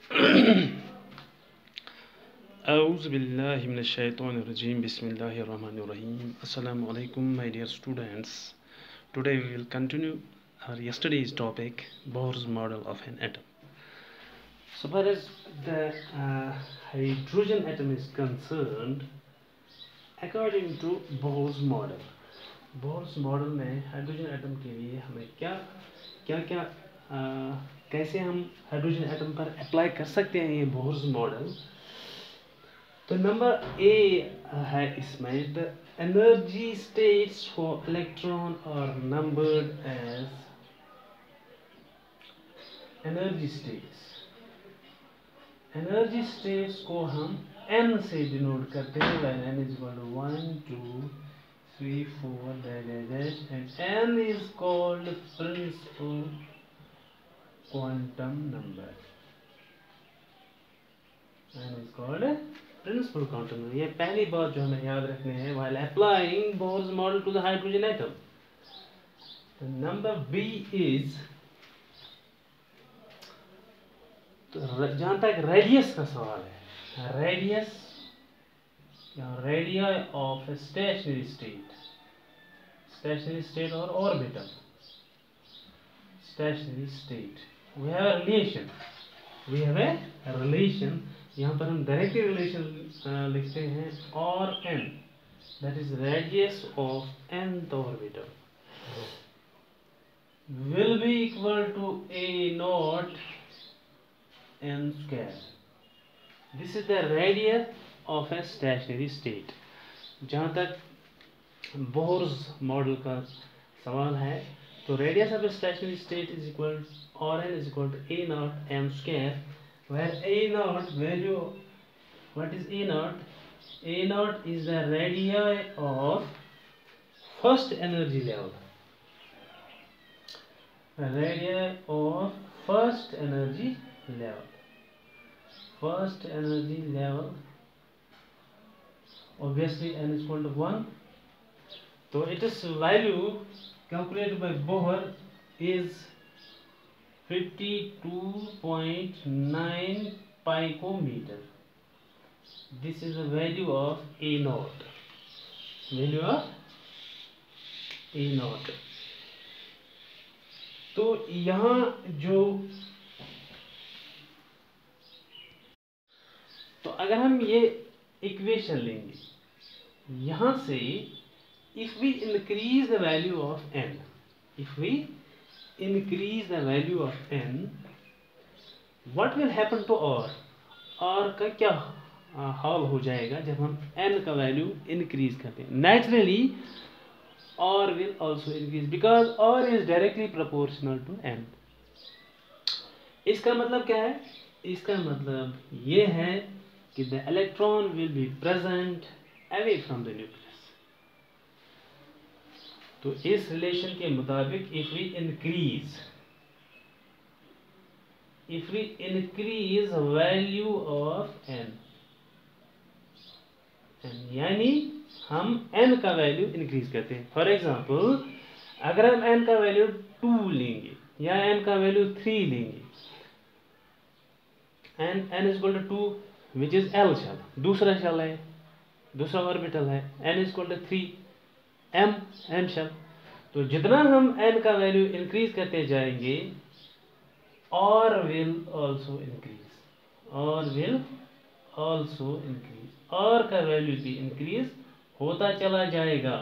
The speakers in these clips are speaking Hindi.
Auzubillahiminash-shaytanir-rajim. Bismillahir-rahmanir-rahim. Assalamu alaikum, my dear students. Today we will continue our yesterday's topic, Bohr's model of an atom. So far as the hydrogen atom is concerned, according to Bohr's model में हाइड्रोजन एटम के लिए हमें क्या कैसे हम हाइड्रोजन एटम पर अप्लाई कर सकते हैं ये बोर्स मॉडल। तो नंबर ए है इसमें, the energy states for electron are numbered as energy states को हम n से डिनोट करते हैं, when n is equal to 1 2 3 4 dash and n is called principal quantum number. n is called principal quantum number. ये पहली बात जो हमें याद रखनी है while applying Bohr's model to the hydrogen atom. The number B is, तो जहाँ तक रेडियस का सवाल है, radius radii of a stationary state or orbital. Stationary state, we have a relation यहाँ पर हम डायरेक्टली रिलेशन लिखते हैं, और n, that is radius of nth orbital will be equal to a naught n square. This is the radius of a stationary state. जहाँ तक बोर्स मॉडल का सवाल है, तो radius of a stationary state is equal, or n is equal to a naught m square, where a naught value, what is a naught? A naught is the radii of first energy level. Radii of first energy level. Obviously n is equal to 1. So its value calculated by Bohr is 52.9 picometer. This is the value of A naught. तो यहाँ जो, तो अगर हम ये इक्वेशन लेंगे यहाँ से, if we increase the value of n, what will happen to r? r का क्या हाल हो जाएगा जब हम n का वैल्यू इंक्रीज करते हैं? Naturally r will also increase because r is directly proportional to n. इसका मतलब क्या है? इसका मतलब ये है कि the electron will be present away from the nucleus. तो इस रिलेशन के मुताबिक if we increase value of n, यानी हम n का वैल्यू इंक्रीज करते हैं. फॉर एग्जाम्पल, अगर हम n का वैल्यू 2 लेंगे या n का वैल्यू 3 लेंगे, n is equal to 2 which is L shell, दूसरा shell है, दूसरा ऑर्बिटल है, n is equal to 3 m shell. तो जितना हम n का वैल्यू इंक्रीज करते जाएंगे, r will also increase. r का वैल्यू भी इंक्रीज होता चला जाएगा.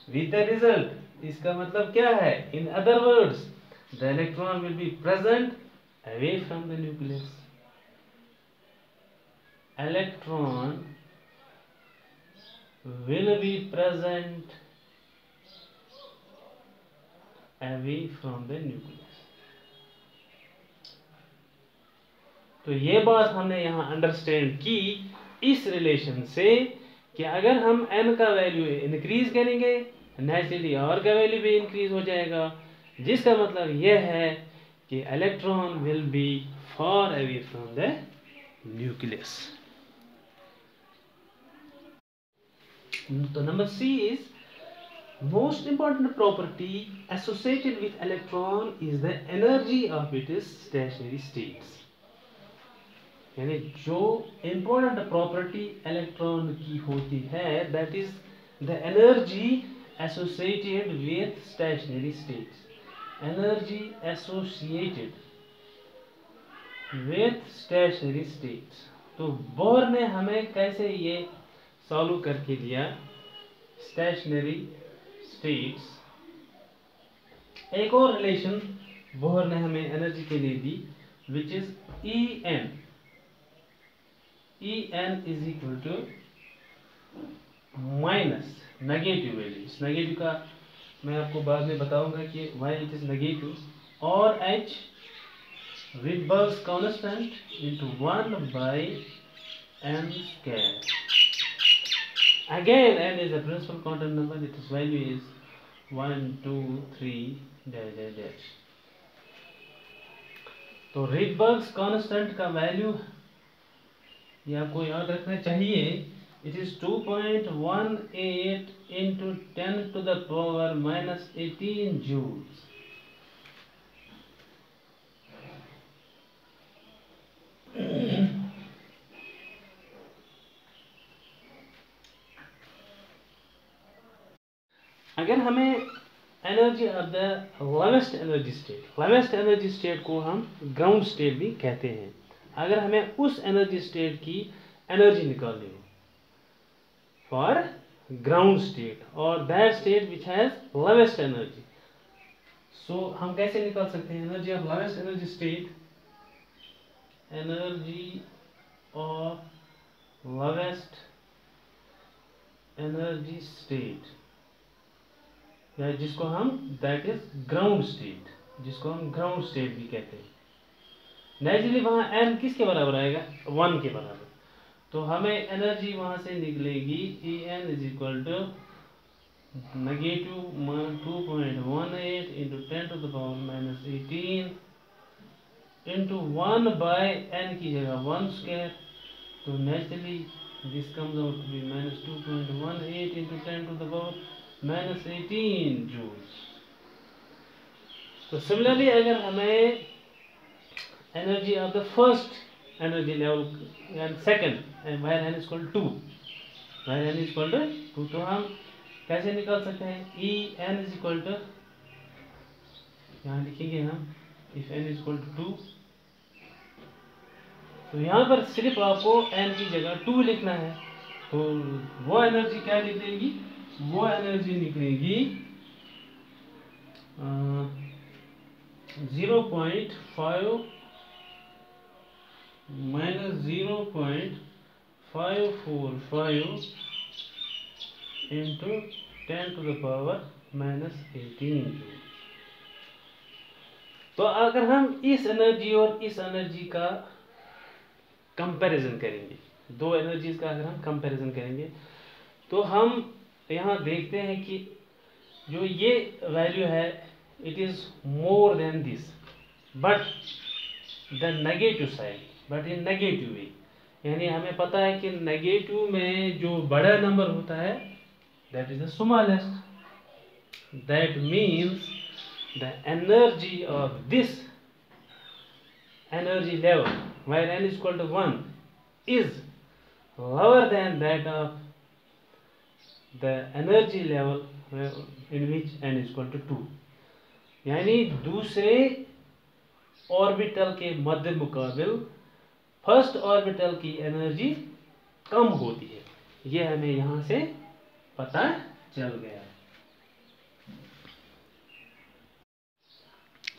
विद द रिजल्ट, इसका मतलब क्या है? In other words, the electron will be present away from the nucleus. Electron will be present away from the nucleus. तो ये बात हमने यहाँ अंडरस्टैंड की इस रिलेशन से कि अगर हम n का वैल्यू इंक्रीज करेंगे, नेचुरली r का वैल्यू भी इंक्रीज हो जाएगा, जिसका मतलब यह है कि electron will be far away from the nucleus. तो number C is, most important property associated with electron is the energy of its stationary states. यानी जो इम्पोर्टेंट प्रॉपर्टी इलेक्ट्रॉन की होती है that is the energy associated with stationery states, energy associated with stationery states. तो बोर ने हमें कैसे ये सॉल्व करके दिया स्टेशनरी स्टेट्स। एक और रिलेशन बोहर ने हमें एनर्जी के लिए the which is En। En is equal to minus negative value. इस नेगेटिव का मैं आपको बाद में बताऊंगा कि वाई इट इज नेगेटिव। और H Rydberg's constant into 1 by n square. Again, n is a principal quantum number. Its value is 1, 2, 3 dash dash dash. तो Rydberg's constant का वैल्यू ये आपको याद रखना चाहिए। It is 2.18 into 10 to the power minus 18 joules। अगर हमें energy of the lowest energy state को हम ग्राउंड स्टेट भी कहते हैं। अगर हमें उस एनर्जी स्टेट की एनर्जी निकालनी हो फॉर ग्राउंड स्टेट और that state which has lowest energy, so हम कैसे निकाल सकते हैं energy of lowest energy state? Energy of lowest energy state या जिसको हम दैट इज ग्राउंड स्टेट, जिसको हम ग्राउंड स्टेट भी कहते हैं। नेचुरली वहां n किसके बराबर आएगा? 1 के बराबर। तो हमें एनर्जी वहां से निकलेगी En is equal to negative 2.18 into 10 to the power minus 18 into 1 by n की जगह 1 स्क्वायर। तो naturally this comes out to be minus 2.18 into 10 to the power minus 18 joules. तो सिमिलरली अगर हमें energy of the first energy level and second when n is equal to 2 तो हम कैसे निकाल सकते हैं? En इज इक्वल टू यहाँ लिखेंगे हम if n is equal to 2। तो यहाँ पर सिर्फ आपको n की जगह 2 लिखना है। तो वो एनर्जी क्या निकलेगी? वो एनर्जी निकलेगी 0.5 minus 0.545 into 10 to the power minus 18। तो अगर हम इस एनर्जी और इस एनर्जी का कंपैरिजन करेंगे, दो एनर्जीज का अगर हम कंपैरिजन करेंगे तो हम यहाँ देखते हैं कि जो ये वैल्यू है it is more than this but the negative side, but in negative way. यानी हमें पता है कि नेगेटिव में जो बड़ा नंबर होता है that is the smallest. That means the energy of this energy level where n is equal to 1 is lower than that of the energy level in which n is equal to 2। यानी दूसरे ऑर्बिटल के मध्य मुकाबिल फर्स्ट ऑर्बिटल की एनर्जी कम होती है। ये हमें यहां से पता चल गया।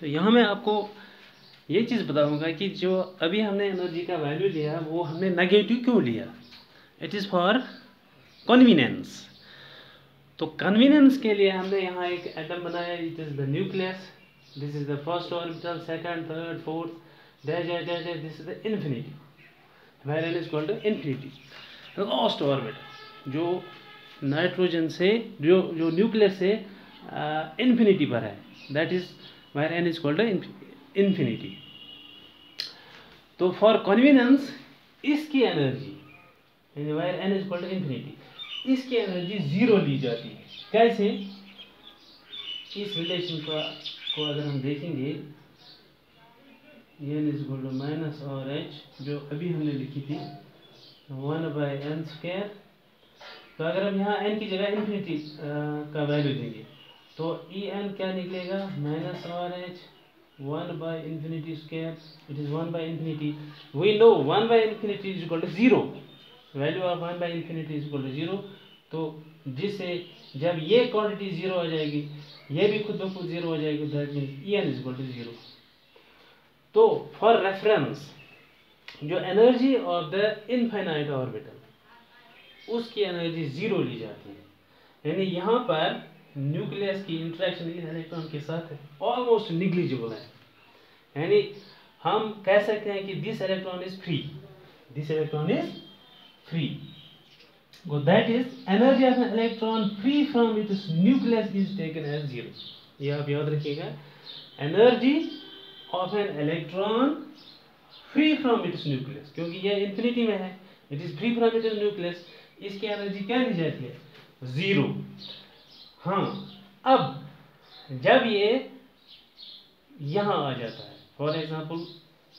तो यहां मैं आपको ये चीज़ बताऊंगा कि जो अभी हमने एनर्जी का वैल्यू लिया वो हमने नेगेटिव क्यों लिया? It is for convenience. तो कन्वीनियंस के लिए हमने यहाँ एक एटम बनाया। It is the nucleus, this is the first orbital, second, third, fourth, dash dash dash dash, this is the infinity where n is equal to infinity. Last orbital जो नाइट्रोजन से जो न्यूक्लियस से इन्फिनिटी पर है that is where n is equal to infinity. तो फॉर कन्वीनियंस इसकी energy where n is equal to infinity, इसकी एनर्जी 0 ली जाती है। कैसे? इस रिलेशन को अगर हम देखेंगे n is equal to minus और h, जो अभी हमने लिखी थी 1/n²। तो अगर हम यहाँ n की जगह इन्फिनिटी का वैल्यू देंगे तो En क्या निकलेगा, माइनस और h 1/∞², it is 1/∞। We know 1/∞ is equal to 0, value of 1/∞ is equal to 0। तो जिससे जब ये क्वांटिटी 0 हो जाएगी, ये भी खुद ब खुद 0 हो जाएगी, that means En is equal to 0। तो फॉर रेफरेंस, जो energy of the infinite orbital, उसकी एनर्जी 0 ली जाती है, यानी यहाँ पर न्यूक्लियस की इंटरेक्शन इन इलेक्ट्रॉन के साथ ऑलमोस्ट निग्लिजिबल है। यानी हम कह सकते हैं कि this electron is free, this electron is free, that is energy of an electron free from its nucleus is taken as 0। ये आप याद रखिएगा, energy of an electron free from its nucleus, क्योंकि ये इंफिनिटी में है, it is free from its nucleus, इसकी एनर्जी क्या ली जाती है, 0। हाँ, अब जब ये यहाँ आ जाता है, फॉर एग्जाम्पल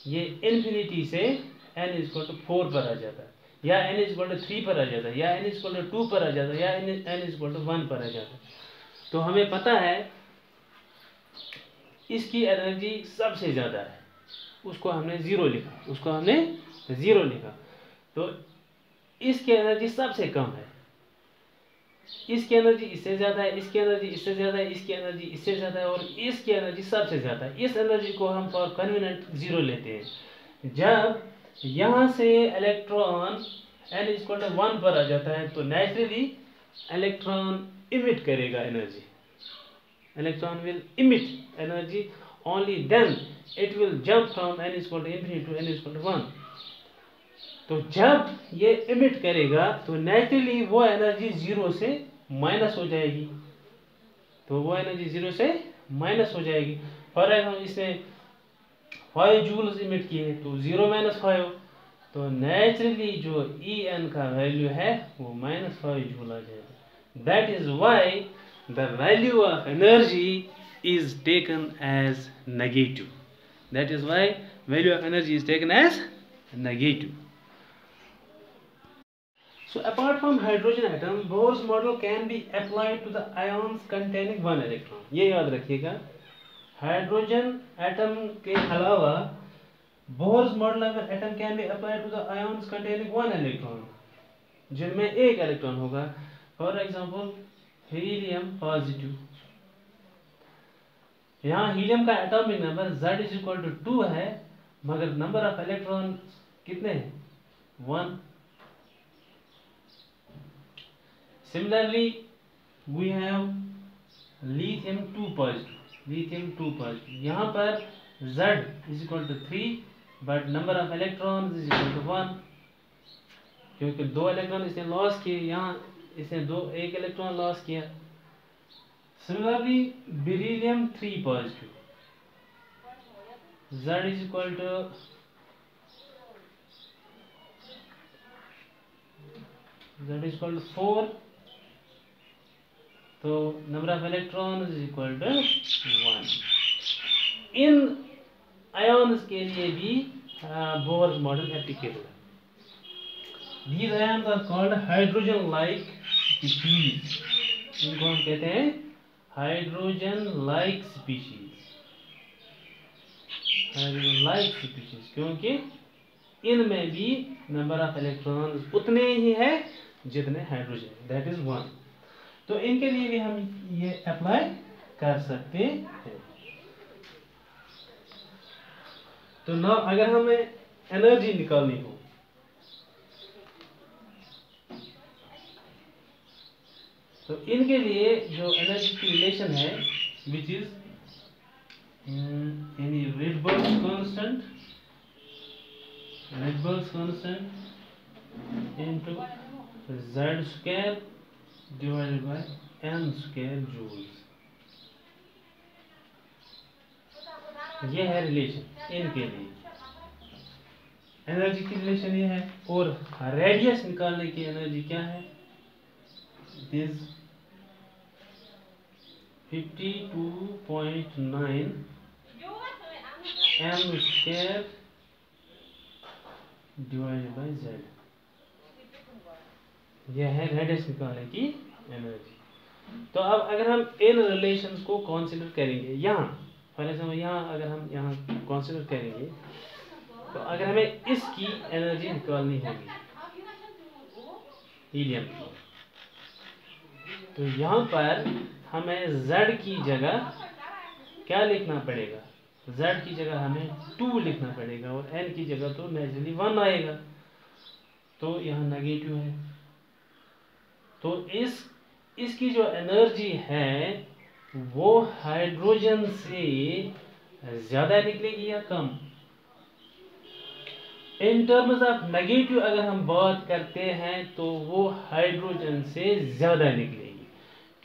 ये इन्फिनिटी से n इज इक्वल टू 4 पर आ जाता है, या n इज इक्वल टू 3 पर आ जाता है, या n इज इक्वल टू 2 पर आ जाता है, या n इज इक्वल टू 1 पर आ जाता है, तो हमें पता है इसकी एनर्जी सबसे ज़्यादा है, उसको हमने 0 लिखा, उसको हमने 0 लिखा। तो इसकी एनर्जी सबसे कम है, इसकी एनर्जी इससे ज़्यादा है, इसकी एनर्जी इससे ज़्यादा है, इसकी एनर्जी इससे ज़्यादा है, और इसकी एनर्जी सबसे ज़्यादा है। इस एनर्जी को हम फॉर कन्वीनियंट 0 लेते हैं। जब यहाँ से इलेक्ट्रॉन n इक्वल टू 1 पर आ जाता है, तो नेचुरली इलेक्ट्रॉन इमिट करेगा energy, electron will emit energy, only then it will jump from n equal to infinity to n equal to 1। तो जब ये इमिट करेगा तो नेचुरली वो एनर्जी 0 से माइनस हो जाएगी, तो वो एनर्जी 0 से माइनस हो जाएगी। फॉर एग्जाम्पल इसने 5 जूल्स इमिट किए, तो 0 - 5, तो नेचुरली जो En का वैल्यू है वो -5 जूल आ जाएगा। That is why the value of energy is taken as negative, that is why value of energy is taken as negative. So apart from hydrogen atom, Bohr's model can be applied to the ions containing one electron. ये याद रखिएगा, हाइड्रोजन एटम के अलावा Bohr's model of an atom can be applied to the ions containing one electron, जिनमें एक इलेक्ट्रॉन होगा। फॉर एग्जाम्पल हीलियम पॉजिटिव, यहाँ हीलियम का atomic number Z is equal to 2 है, मगर नंबर ऑफ इलेक्ट्रॉन कितने हैं, 1। Similarly, we have lithium-2 positive, lithium-2 positive, यहाँ पर Z is equal to 3, but number of electrons is equal to 1, क्योंकि 2 इलेक्ट्रॉन इसने लॉस किए, यहाँ इसने एक इलेक्ट्रॉन लॉस किया। Similarly, beryllium-3 positive, Z is equal to 4, तो number of electron is equal to 1। इन आयन्स के लिए भी बोर्स मॉडल एप्लीकेबल है। These ions are called hydrogen like species, इनको हम कहते हैं hydrogen like species, hydrogen like species, क्योंकि इनमें भी नंबर ऑफ इलेक्ट्रॉन उतने ही है जितने हाइड्रोजन, दैट इज 1। तो इनके लिए भी हम ये अप्लाई कर सकते हैं। तो ना अगर हमें एनर्जी निकालनी हो, तो इनके लिए जो एनर्जी की रिलेशन है, विच इज यानी रेडबर्ग्स constant into Z² divided by n² joules, ये है रिलेशन इनके लिए, एनर्जी की रिलेशन ये है। और रेडियस निकालने की एनर्जी क्या है, this 52.9 m square divided by z। यह है रेडियस निकालने की एनर्जी। तो अब अगर हम इन रिलेशंस को कंसीडर करेंगे यहाँ, फॉर एग्जाम्पल यहाँ अगर हम यहाँ कंसीडर करेंगे, तो अगर हमें इसकी एनर्जी निकालनी होगी हीलियम की, तो यहाँ पर हमें z की जगह क्या लिखना पड़ेगा? z की जगह हमें 2 लिखना पड़ेगा और n की जगह तो नेचुरली 1 आएगा, तो यहाँ नेगेटिव है। तो इसकी जो एनर्जी है वो हाइड्रोजन से ज़्यादा निकलेगी या कम? इन टर्म्स ऑफ नेगेटिव अगर हम बात करते हैं तो वो हाइड्रोजन से ज़्यादा निकलेगी,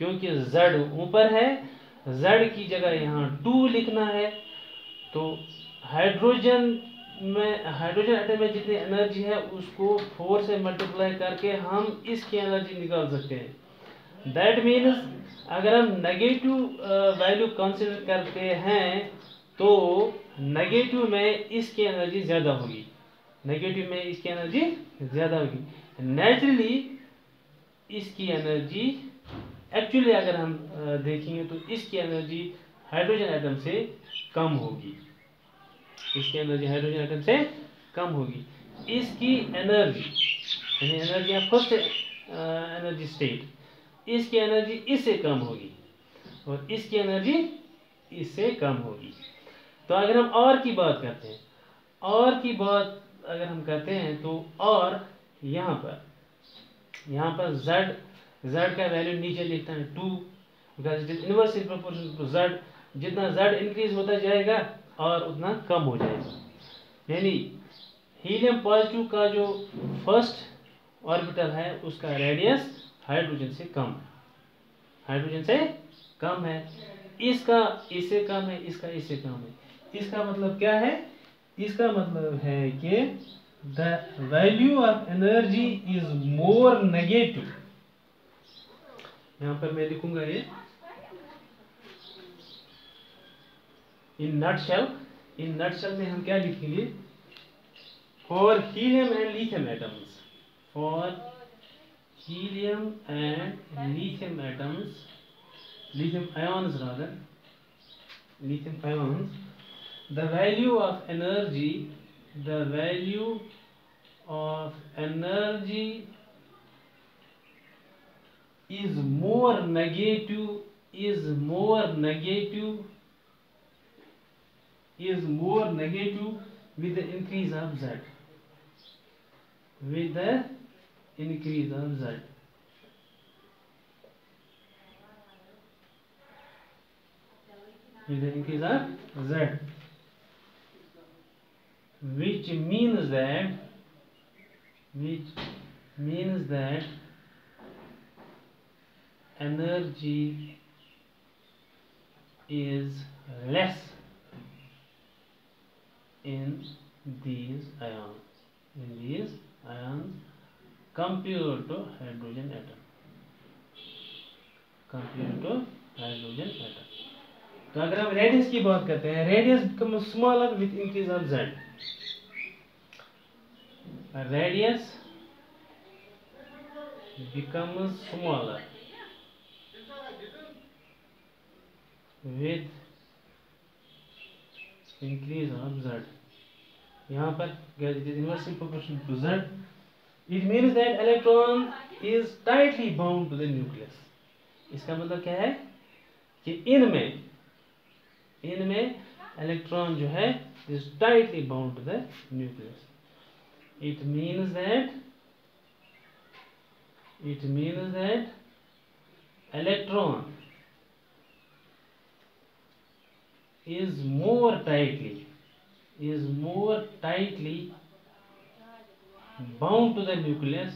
क्योंकि Z ऊपर है, Z की जगह यहाँ 2 लिखना है। तो हाइड्रोजन एटम में जितनी एनर्जी है उसको 4 से मल्टीप्लाई करके हम इसकी एनर्जी निकाल सकते हैं। दैट मीन्स अगर हम नेगेटिव वैल्यू कंसीडर करते हैं तो नेगेटिव में इसकी एनर्जी ज़्यादा होगी, नेगेटिव में इसकी एनर्जी ज़्यादा होगी। नेचुरली इसकी एनर्जी एक्चुअली अगर हम देखेंगे तो इसकी एनर्जी हाइड्रोजन एटम से कम होगी, इसकी एनर्जी हाइड्रोजन एटम से कम होगी। इसकी एनर्जी यानी energy of first energy state, इसकी एनर्जी इससे कम होगी और इसकी एनर्जी इससे कम होगी। तो अगर हम और की बात करते हैं, और की बात अगर हम करते हैं तो और यहाँ पर z का वैल्यू नीचे लिखता है 2, because it is inversely proportional to z। जितना z इंक्रीज होता जाएगा और उतना कम हो जाएगा। यानी हीलियम पॉजिटिव का जो फर्स्ट ऑर्बिटल है उसका रेडियस हाइड्रोजन से कम है, हाइड्रोजन से कम है। इसका इससे कम है, इसका इससे कम है। इसका मतलब क्या है? इसका मतलब है कि the value of energy is more negative. यहां पर मैं लिखूंगा ये इन नटशेल में हम क्या लिखेंगे? For helium and lithium atoms, for helium and lithium atoms, lithium ions rather, lithium ions, the value of energy is more negative with the increase of z, with the increase of z. With the increase of z, which means that energy is less in these ions compared to hydrogen atom, तो अगर हम रेडियस की बात करते हैं, radius become smaller with increase of z, radius become smaller with increase of z। यहाँ पर it is inversely proportional to z, it means that electron is tightly bound to the nucleus. इसका मतलब क्या है कि इनमें इलेक्ट्रॉन जो है is tightly bound to the nucleus. It means that electron is more tightly bound to the nucleus,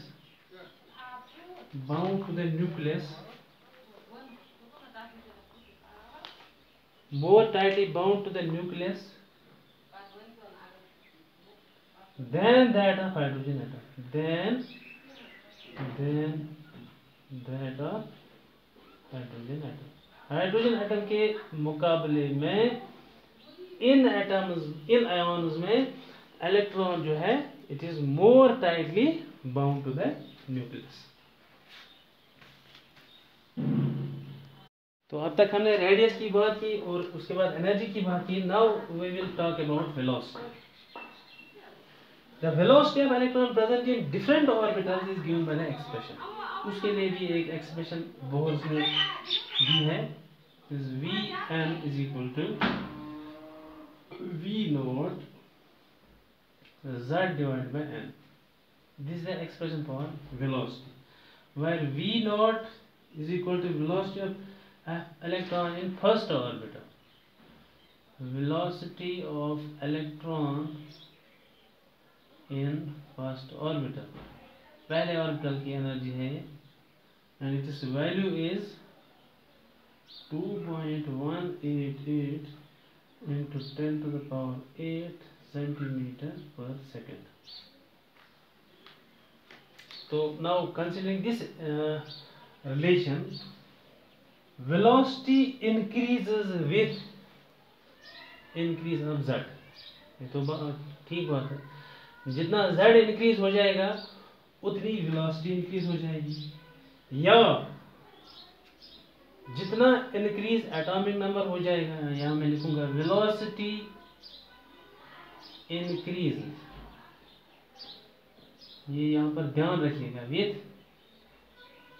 more tightly bound to the nucleus than that of hydrogen atom, hydrogen atom के मुकाबले में इन एटम्स इन आयोन्स में इलेक्ट्रॉन जो है it is more tightly bound to the nucleus. तो अब तक हमने रेडियस की बात की और उसके बाद एनर्जी की बात की। Now we will talk about velocity. The velocity of electron present in different orbitals is given by the expression. उसके लिए भी एक एक्सप्रेशन बोर्स ने दी है, is Vn is equal to V naught Z divided by n. This is the expression for velocity, where V naught is equal to velocity of electron in first orbital. Velocity of electron in first orbital. पहले ऑर्बिटल की एनर्जी है and its value is 2.188 into 10 to the power 8 centimeters per second. So now considering this relation, velocity increases with increase of z. ये तो ठीक बात है, जितना z इंक्रीज हो जाएगा उतनी वेलोसिटी इंक्रीज हो जाएगी, या जितना इंक्रीज एटॉमिक नंबर हो जाएगा, यहाँ मैं लिखूंगा वेलोसिटी इंक्रीज, ये यहाँ पर ध्यान रखिएगा, with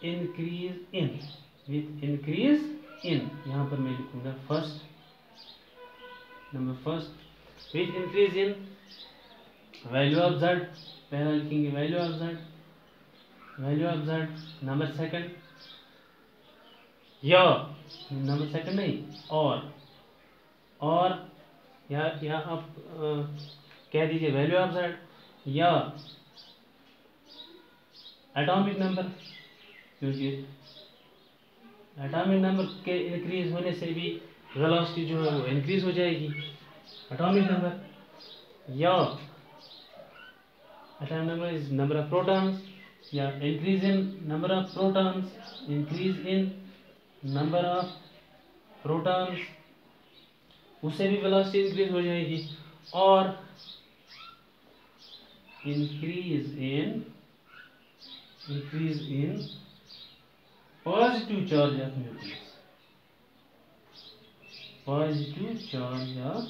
increase in, with increase in, यहाँ पर मैं लिखूंगा first number first, with increase in value of z, पहला लिखेंगे value of z, value of z number second, या नंबर सेकंड नहीं और या आप कह दीजिए वैल्यू ऑफ z या एटॉमिक नंबर, क्योंकि एटॉमिक नंबर के इंक्रीज होने से भी वेलोसिटी जो है वो इंक्रीज हो जाएगी, एटॉमिक नंबर, या atomic number is number of protons, या increase in number of protons, increase in number of protons, उससे भी वेलोसिटी इंक्रीज हो जाएगी, और increase in positive charge of nucleus, positive charge of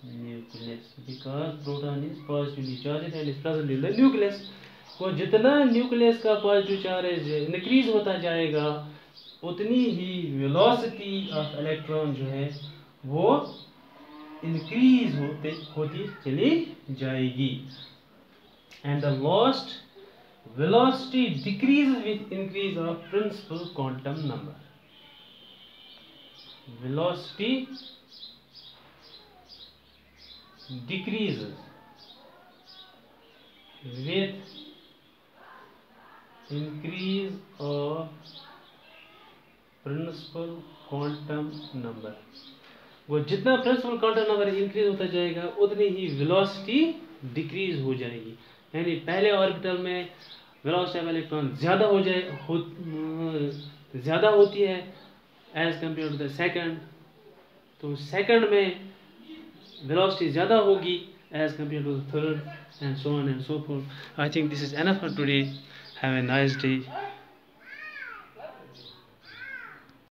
nucleus, because proton is positively charged and is present in the nucleus. तो जितना न्यूक्लियस का पॉजिटिव चार्ज इंक्रीज होता जाएगा उतनी ही वेलोसिटी ऑफ इलेक्ट्रॉन जो है वो इंक्रीज होती चली जाएगी, and the last velocity decrease with increase of principal quantum number. Velocity decreases with increase of principal quantum number। वो जितना प्रिंसिपल क्वांटम नंबर इंक्रीज होता जाएगा उतनी ही वेलोसिटी डिक्रीज हो जाएगी, यानी पहले ऑर्बिटल में वेलोसिटी ऑफ इलेक्ट्रॉन ज़्यादा होती है as compare to the second, तो सेकंड में velocity ज़्यादा होगी as compared to the third, and so on and so forth. I think this is enough for today. Have a nice day.